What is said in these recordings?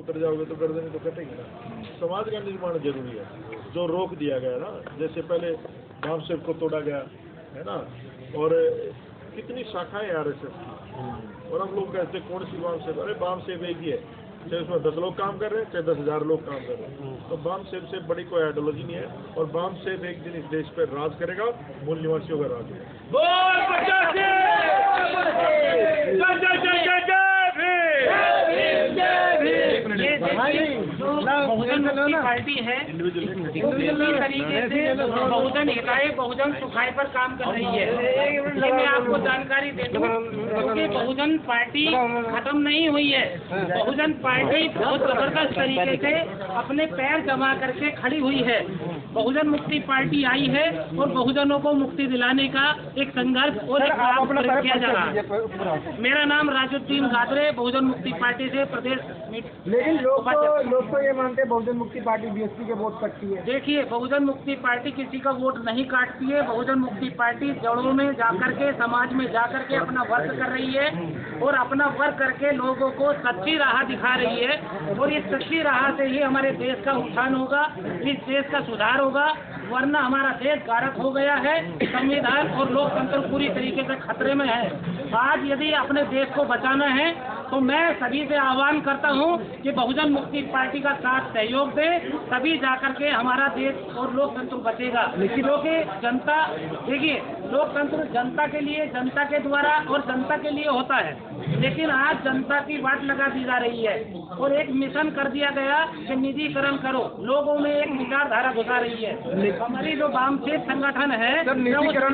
उतर जाओगे तो गर्दन तो कटेगी ना। समाज का निर्माण जरूरी है, जो रोक दिया गया ना, जैसे पहले बामसेव को तोड़ा गया है ना, और कितनी शाखाएं आरएसएस की, और हम लोग कहते कौन सी बामसेव, अरे बामसेव एक ही है, चाहे उसमें 10 लोग काम कर रहे हैं चाहे 10,000 लोग काम कर रहे हैं, तो बामसेव से बड़ी कोई आइडियोलॉजी नहीं है, और बामसेव एक दिन इस देश पर राज करेगा, मूल निवासियों का राज बहुजन मुक्ति पार्टी है, इसी तरीके से बहुजन हिताय बहुजन सुखाय पर काम कर रही है। ये मैं आपको जानकारी दे दूं, क्योंकि बहुजन पार्टी खत्म नहीं हुई है। बहुजन पार्टी बहुत जबरदस्त तरीके से अपने पैर जमा करके खड़ी हुई है। बहुजन मुक्ति पार्टी आई है और बहुजनों को मुक्ति दिलाने का एक संघर्ष और एक काम किया जा रहा है। मेरा नाम राजुद्दीन गादरे, बहुजन मुक्ति पार्टी से प्रदेश। लेकिन लोग तो ये मानते हैं बहुजन मुक्ति पार्टी बीएसपी के वोट काटती है। देखिए, बहुजन मुक्ति पार्टी किसी का वोट नहीं काटती है। बहुजन मुक्ति पार्टी जड़ों में जाकर के, समाज में जाकर के अपना वर्क कर रही है, और अपना वर्क करके लोगों को सच्ची राह दिखा रही है, और इस सच्ची राह से ही हमारे देश का उत्थान होगा, इस देश का सुधार होगा, वरना हमारा देश गारक हो गया है। संविधान और लोकतंत्र पूरी तरीके से खतरे में है। आज यदि अपने देश को बचाना है तो मैं सभी से आह्वान करता हूं कि बहुजन मुक्ति पार्टी का साथ सहयोग दे, तभी जाकर के हमारा देश और लोकतंत्र बचेगा। क्योंकि जनता, देखिए, लोकतंत्र जनता के लिए, जनता के द्वारा और जनता के लिए होता है, लेकिन आज जनता की वाट लगा दी जा रही है, और एक मिशन कर दिया गया कि निजीकरण करो, लोगों में एक विचारधारा घुसा रही है। हमारी जो वामसेव संगठन है, निजीकरण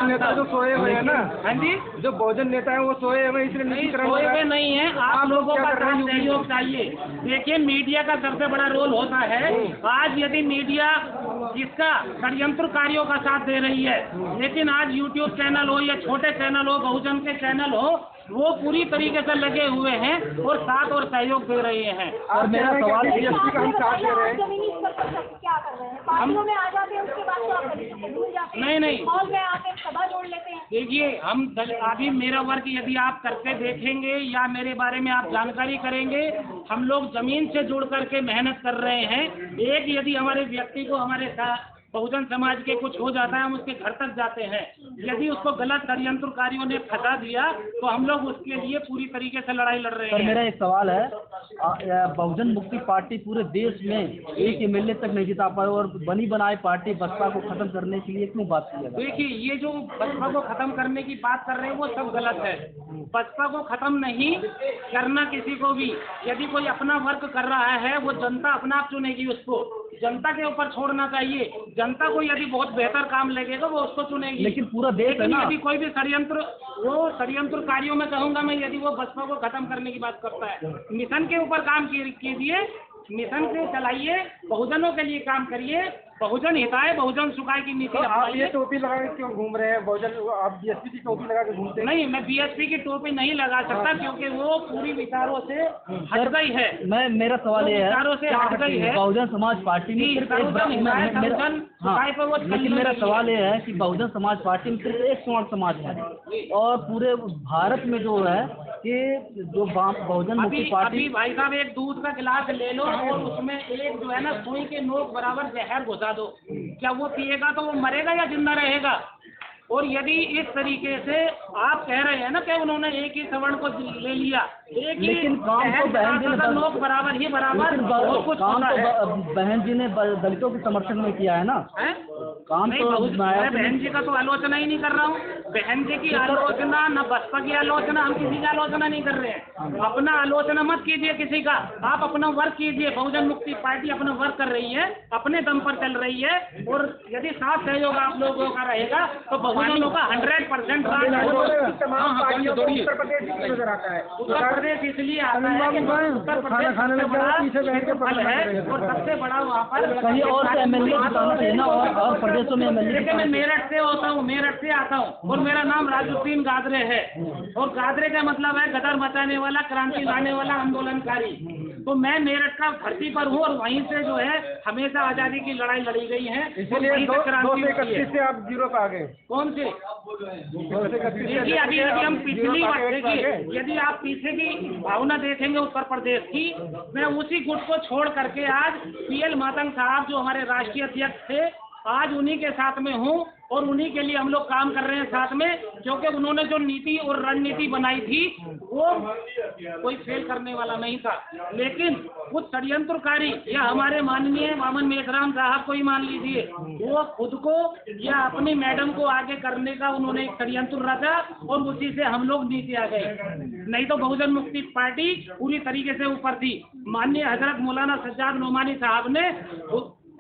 नेता जो सोए हुए हैं ना, हाँ जी, जो बहुजन नेता है वो सोए हुए, इसलिए निजीकरण सोए हुए नहीं है। आप लोगों का सहयोग चाहिए। देखिए, मीडिया का सबसे बड़ा रोल होता है। आज यदि मीडिया जिसका षड्यंत्रकारियों का साथ दे रही है, लेकिन आज यूट्यूब चैनल हो या छोटे चैनल हो, बहुजन के चैनल हो, वो पूरी तरीके से लगे हुए हैं और साथ और सहयोग दे रहे हैं। और मेरा सवाल ये है कि हम साथ दे रहे हैं, क्या कर रहे हैं, पार्टियों में आ जाते हैं, उसके बाद तो आप भूल जाते हैं, नहीं हॉल में आके सभा जोड़ लेते हैं। देखिए, हम अभी मेरा वर्क यदि आप करके देखेंगे या मेरे बारे में आप जानकारी करेंगे, हम लोग जमीन से जुड़ करके मेहनत कर रहे हैं। एक यदि हमारे व्यक्ति को, हमारे बहुजन समाज के कुछ हो जाता है, हम उसके घर तक जाते हैं। यदि उसको गलत षड्यंत्रकारियों ने फंसा दिया तो हम लोग उसके लिए पूरी तरीके से लड़ाई लड़ रहे हैं। मेरा एक सवाल है, बहुजन मुक्ति पार्टी पूरे देश में एक एमएलए तक नहीं जिता पाई, और बनी बनाई पार्टी बसपा को खत्म करने के लिए क्यों बात की है? देखिए, ये जो बसपा को खत्म करने की बात कर रहे हैं वो सब गलत है। बसपा को खत्म नहीं करना किसी को भी। यदि कोई अपना वर्क कर रहा है, वो जनता अपना आप चुनेगी, उसको जनता के ऊपर छोड़ना चाहिए। जनता को यदि बहुत बेहतर काम लगेगा वो उसको चुनेगी। लेकिन पूरा देश है ना। यदि कोई भी षड्यंत्रकारियों में कहूंगा मैं, यदि वो बसपा को खत्म करने की बात करता है, मिशन के ऊपर काम कीजिए, मिशन से चलाइए, बहुजनों के लिए काम करिए, बहुजन हिताय बहुजन सुखाय की नीति आप ये टोपी लगा के क्यों घूम रहे हैं? बहुजन, आप बीएसपी की टोपी लगा के घूमते हैं? नहीं, मैं बीएसपी की टोपी नहीं लगा सकता, क्योंकि वो पूरी विचारों से हट गई है। मेरा सवाल ये है, विचारों से हट गई है। बहुजन समाज पार्टी में सिर्फ लेकिन मेरा सवाल ये है कि बहुजन समाज पार्टी में सिर्फ एक समाज है, और पूरे भारत में जो है कि जो बहुजन मुक्ति पार्टी। भाई साहब, एक दूध का गिलास ले लो और उसमें एक जो है ना सुई के नोक बराबर जहर घुसा दो, क्या वो पिएगा तो वो मरेगा या जिंदा रहेगा? और यदि इस तरीके से आप कह रहे हैं ना कि उन्होंने एक ही सवर्ण को ले लिया, एक ही, लेकिन काम तो बहन जी ने लोग बराबर ही बराबर कुछ काम तो बहन जी ने दलितों के समर्थन में किया है ना। काम तो मैं बहन जी का तो आलोचना ही नहीं कर रहा हूँ। बहन जी की आलोचना, न बसपा की आलोचना, हम किसी की आलोचना नहीं कर रहे हैं। अपना आलोचना मत कीजिए किसी का, आप अपना वर्क कीजिए। बहुजन मुक्ति पार्टी अपना वर्क कर रही है, अपने दम पर चल रही है, और यदि साथ सहयोग आप लोगों का रहेगा तो बहुजनों का 100% उत्तर प्रदेश नजर आता है। उत्तर प्रदेश इसलिए आता है कि उत्तर प्रदेश सबसे बड़ा फल है, और सबसे बड़ा वहाँ पर कहीं और से एमएलए जिताना चाहिए ना, और प्रदेशों में एमएलए। देखिए, मैं मेरठ से होता हूँ, मेरठ से आता हूँ, और मेरा नाम राजुद्दीन गादरे है, और गादरे का मतलब है गदर मचाने वाला, क्रांति लाने वाला, आंदोलनकारी। तो मैं मेरठ का धरती पर हूँ और वहीं से जो है हमेशा आज़ादी की लड़ाई लड़ी गई है। इसलिए वहीं से 231 से आप 0 पे आ गए। कौन से? 231 देखिए अभी यदि हम पिछली बात देखिए, यदि आप पीछे की भावना देखेंगे उत्तर प्रदेश की, मैं उसी गुट को छोड़ करके आज PL मातंग साहब जो हमारे राष्ट्रीय अध्यक्ष थे, आज उन्हीं के साथ में हूँ और उन्हीं के लिए हम लोग काम कर रहे हैं साथ में, क्योंकि उन्होंने जो नीति और रणनीति बनाई थी वो कोई फेल करने वाला नहीं था। लेकिन कुछ षड्यंत्रकारी या हमारे माननीय वामन मेघराम साहब को ही मान लीजिए, वो खुद को या अपनी मैडम को आगे करने का उन्होंने एक षड्यंत्र रचा और उसी से हम लोग नीचे आ गए। नहीं तो बहुजन मुक्ति पार्टी पूरी तरीके से ऊपर थी। माननीय हजरत मौलाना सज्जाद नोमानी साहब ने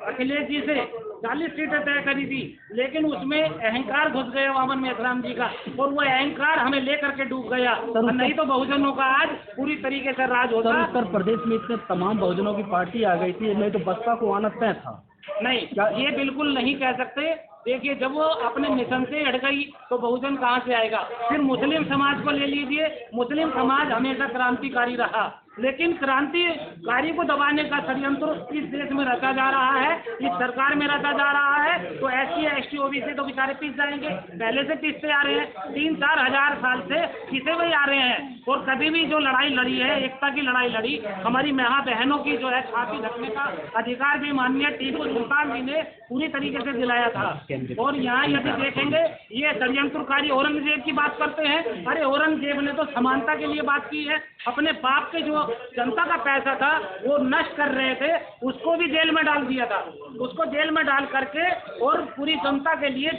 अखिलेश जी से 40 सीटें तय करी थी, लेकिन उसमें अहंकार घुस गया वामन मेघराम जी का और वो अहंकार हमें लेकर के डूब गया। नहीं तो बहुजनों का आज पूरी तरीके से राज होता। उत्तर प्रदेश में इतने तमाम बहुजनों की पार्टी आ गई थी, नहीं तो बसपा को आना तय था। नहीं, ये बिल्कुल नहीं कह सकते। देखिए जब वो अपने मिशन से हट गई तो बहुजन कहाँ से आएगा? फिर मुस्लिम समाज को ले लीजिए, मुस्लिम समाज हमेशा क्रांतिकारी रहा, लेकिन क्रांतिकारी को दबाने का षड्यंत्र इस देश में रचा जा रहा है, इस सरकार में रचा जा रहा है। तो SC ST OBC तो बेचारे पीस जाएंगे, पहले से पीसते आ रहे हैं, 3-4 हजार साल से पीसे हुए आ रहे हैं। और कभी भी जो लड़ाई लड़ी है, एकता की लड़ाई लड़ी, हमारी माँ बहनों की जो है छाती ढकने का अधिकार भी माननीय टीपू सुल्तान जी ने पूरी तरीके से दिलाया था। और यहाँ यदि देखेंगे ये षड्यंत्रकारी औरंगजेब की बात करते हैं। अरे औरंगजेब ने तो समानता के लिए बात की है, अपने बाप के जो जनता का पैसा था वो नष्ट कर रहे थे, उसको भी जेल में डाल दिया था। उसको जेल में डाल करके और पूरी जनता के लिए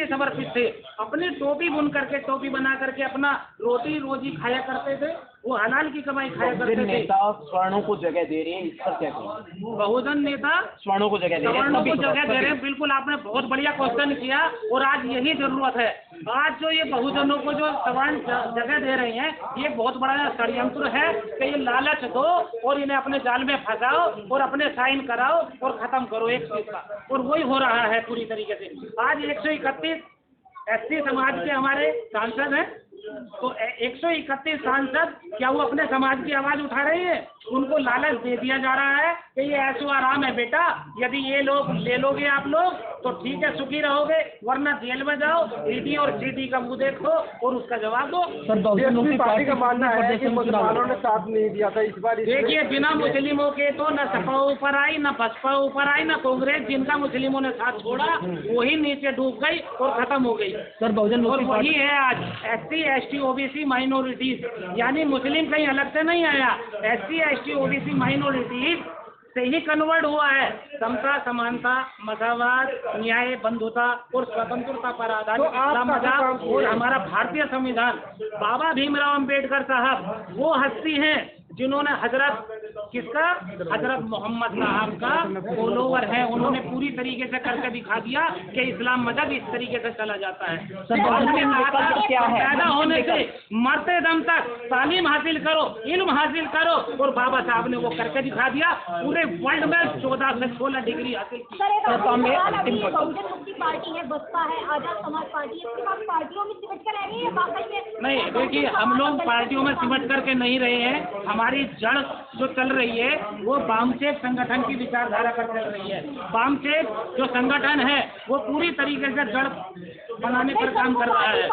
समर्पित थे। अपनी टोपी बुन करके, टोपी बना करके अपना रोटी रोजी खाया करते थे, वो हलाल की कमाई खाया करते थे। नेता स्वर्णों को जगह दे रहे हैं, इस पर क्या कहेंगे? बहुजन नेता स्वर्णों को जगह दे रहे हैं। बिल्कुल आपने बहुत बढ़िया क्वेश्चन किया और आज यही जरूरत है। आज जो ये बहुजनों को जो समान जगह दे रहे हैं, ये बहुत बड़ा षड्यंत्र है कि ये लालच दो और इन्हें अपने जाल में फंसाओ और अपने साइन कराओ और खत्म करो एक चीज का। और वही हो रहा है पूरी तरीके से। आज 131 SC समाज के हमारे सांसद हैं, तो 131 सांसद क्या वो अपने समाज की आवाज उठा रहे हैं? उनको लालच दे दिया जा रहा है कि ये ऐशो आराम है बेटा, यदि ये लोग ले लोगे आप लोग तो ठीक है, सुखी रहोगे, वरना जेल में जाओ, ED और CD का मुंह देखो और उसका जवाब दो। BSP पार्टी का मानना है कि मुसलमानों ने साथ नहीं दिया था इस बार। देखिए बिना मुस्लिमों के तो न सपा ऊपर आई, न बसपा ऊपर आई, न कांग्रेस। जिनका मुस्लिमों ने साथ छोड़ा वही नीचे डूब गई और खत्म हो गई। सर बहुजन और वही है आज SC ST OBC माइनॉरिटीज, यानी मुस्लिम कहीं अलग से नहीं आया, SC ST OBC माइनॉरिटीज से ही कन्वर्ट हुआ है। समता, समानता, मसावाद, न्याय, बंधुता और स्वतंत्रता पर आधारित इस्लाम मजहब और हमारा भारतीय संविधान। बाबा भीमराव अंबेडकर साहब वो हस्ती हैं जिन्होंने हजरत मोहम्मद साहब का फॉलोवर है। उन्होंने पूरी तरीके से करके दिखा दिया कि इस्लाम मजहब इस तरीके से चला जाता है। पैदा होने से मरते दम तक तालीम हासिल करो, इल्म हासिल करो, और बाबा साहब ने वो करके दिखा दिया। पूरे वर्ल्ड में 14 से 16 डिग्री हासिल की। बहुजन मुक्ति पार्टी है, बसपा है, आजाद समाज पार्टी है, इसके बाद पार्टियों में सिमट कर रहेंगे या बाकी में? नहीं, देखिए हम लोग पार्टियों में सिमट करके नहीं रहे हैं। हमारी जड़ जो चल रही है वो वामचेक संगठन की विचारधारा पर चल रही है। वामचेक जो संगठन है वो पूरी तरीके से जड़ बनाने पर काम कर रहा है।